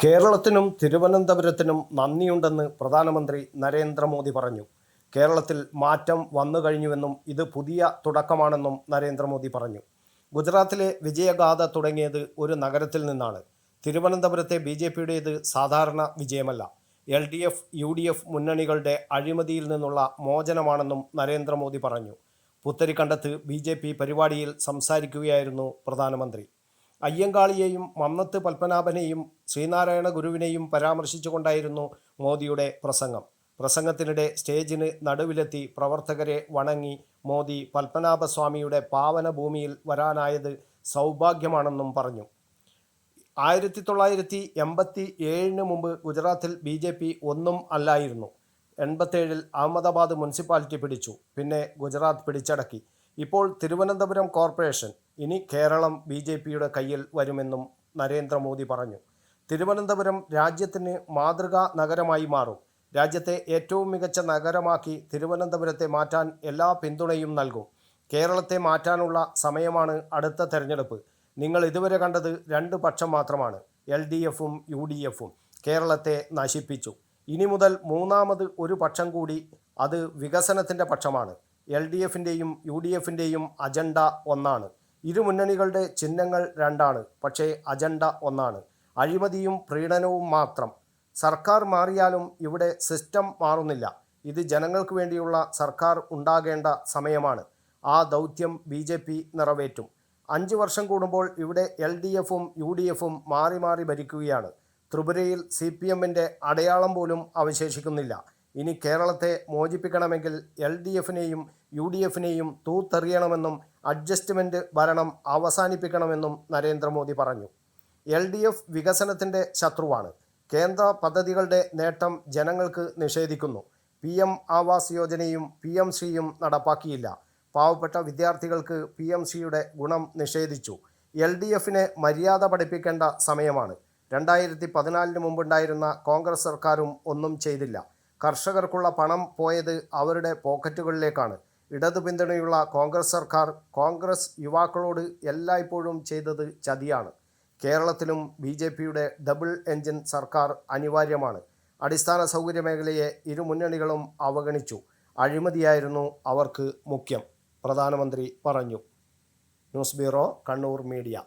കേരളത്തിനും തിരുവനന്തപുരത്തിനും നന്ദിയുണ്ടെന്ന് പ്രധാനമന്ത്രി നരേന്ദ്രമോദി പറഞ്ഞു. കേരളത്തിൽ മാറ്റം വന്നു കഴിഞ്ഞുവെന്നും ഇത് പുതിയ തുടക്കമാണെന്നും നരേന്ദ്രമോദി പറഞ്ഞു. ഗുജറാത്തിലെ വിജയഗാഥ തുടങ്ങിയത് ഒരു നഗരത്തിൽ നിന്നാണ്. തിരുവനന്തപുരത്തെ BJPയുടേത് സാധാരണ വിജയമല്ല, LDF, UDF മുന്നണികളുടെ അഴിമതിയിൽ നിന്നുള്ള മോചനമാണെന്നും നരേന്ദ്രമോദി പറഞ്ഞു. പുത്തരിക്കണ്ടത്ത് BJP പരിപാടിയിൽ സംസാരിക്കുകയായിരുന്നു പ്രധാനമന്ത്രി. അയ്യങ്കാളിയെയും മന്നത്ത് പത്മനാഭനെയും ശ്രീനാരായണ ഗുരുവിനെയും പരാമർശിച്ചുകൊണ്ടായിരുന്നു മോദിയുടെ പ്രസംഗം. പ്രസംഗത്തിനിടെ സ്റ്റേജിന് നടുവിലെത്തി പ്രവർത്തകരെ വണങ്ങി മോദി പത്മനാഭസ്വാമിയുടെ പാവന ഭൂമിയിൽ വരാനായത് സൗഭാഗ്യമാണെന്നും പറഞ്ഞു. 1987 മുമ്പ് ഗുജറാത്തിൽ BJP ഒന്നും അല്ലായിരുന്നു. 87 അഹമ്മദാബാദ് മുനിസിപ്പാലിറ്റി പിടിച്ചു, പിന്നെ ഗുജറാത്ത് പിടിച്ചടക്കി. ഇപ്പോൾ തിരുവനന്തപുരം കോർപ്പറേഷൻ, ഇനി കേരളം BJPയുടെ കയ്യിൽ വരുമെന്നും നരേന്ദ്രമോദി പറഞ്ഞു. തിരുവനന്തപുരം രാജ്യത്തിന് മാതൃകാ നഗരമായി മാറും. രാജ്യത്തെ ഏറ്റവും മികച്ച നഗരമാക്കി തിരുവനന്തപുരത്തെ മാറ്റാൻ എല്ലാ പിന്തുണയും നൽകും. കേരളത്തെ മാറ്റാനുള്ള സമയമാണ് അടുത്ത തെരഞ്ഞെടുപ്പ്. നിങ്ങൾ ഇതുവരെ കണ്ടത് 2 പക്ഷം മാത്രമാണ്, LDFും UDFും. കേരളത്തെ നശിപ്പിച്ചു. ഇനി മുതൽ മൂന്നാമത് ഒരു പക്ഷം കൂടി, അത് വികസനത്തിൻ്റെ പക്ഷമാണ്. LDFിൻ്റെയും UDFിൻ്റെയും അജണ്ട ഒന്നാണ്. ഇരു മുന്നണികളുടെ ചിഹ്നങ്ങൾ 2ആണ്, പക്ഷേ അജണ്ട ഒന്നാണ്. അഴിമതിയും പ്രീണനവും മാത്രം. സർക്കാർ മാറിയാലും ഇവിടെ സിസ്റ്റം മാറുന്നില്ല. ഇത് ജനങ്ങൾക്ക് വേണ്ടിയുള്ള സർക്കാർ ഉണ്ടാകേണ്ട സമയമാണ്. ആ ദൗത്യം BJP നിറവേറ്റും. 5 വർഷം കൂടുമ്പോൾ ഇവിടെ LDFും UDFും മാറി മാറി ഭരിക്കുകയാണ്. ത്രിപുരയിൽ CPMൻ്റെ അടയാളം പോലും അവശേഷിക്കുന്നില്ല. ഇനി കേരളത്തെ മോചിപ്പിക്കണമെങ്കിൽ LDFിനെയും UDFിനെയും തൂത്തെറിയണമെന്നും അഡ്ജസ്റ്റ്മെൻറ്റ് ഭരണം അവസാനിപ്പിക്കണമെന്നും നരേന്ദ്രമോദി പറഞ്ഞു. LDF വികസനത്തിൻ്റെ ശത്രുവാണ്. കേന്ദ്ര പദ്ധതികളുടെ നേട്ടം ജനങ്ങൾക്ക് നിഷേധിക്കുന്നു. PM ആവാസ് യോജനയും PMശ്രീയും നടപ്പാക്കിയില്ല. പാവപ്പെട്ട വിദ്യാർത്ഥികൾക്ക് PMശ്രീയുടെ ഗുണം നിഷേധിച്ചു. LDFിനെ മര്യാദ പഠിപ്പിക്കേണ്ട സമയമാണ്. 2014 മുമ്പുണ്ടായിരുന്ന കോൺഗ്രസ് സർക്കാരും ഒന്നും ചെയ്തില്ല. കർഷകർക്കുള്ള പണം പോയത് അവരുടെ പോക്കറ്റുകളിലേക്കാണ്. ഇടതു പിന്തുണയുള്ള കോൺഗ്രസ് സർക്കാർ കോൺഗ്രസ് യുവാക്കളോട് എല്ലായ്പ്പോഴും ചെയ്തത് ചതിയാണ്. കേരളത്തിലും BJPയുടെ ഡബിൾ എൻജിൻ സർക്കാർ അനിവാര്യമാണ്. അടിസ്ഥാന സൗകര്യ മേഖലയെ ഇരു മുന്നണികളും അവഗണിച്ചു. അഴിമതിയായിരുന്നു അവർക്ക് മുഖ്യം, പ്രധാനമന്ത്രി പറഞ്ഞു. News bureau, Kannur media.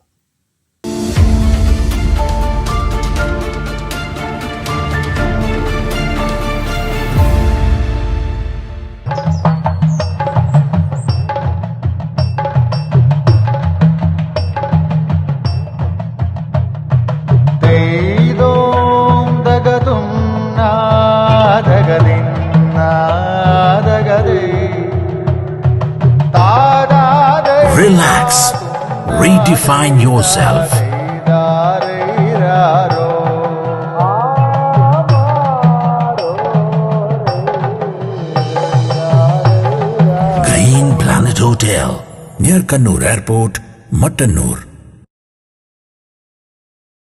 Relax. Redefine yourself. Green Planet Hotel, near Kannur Airport, Mattannur.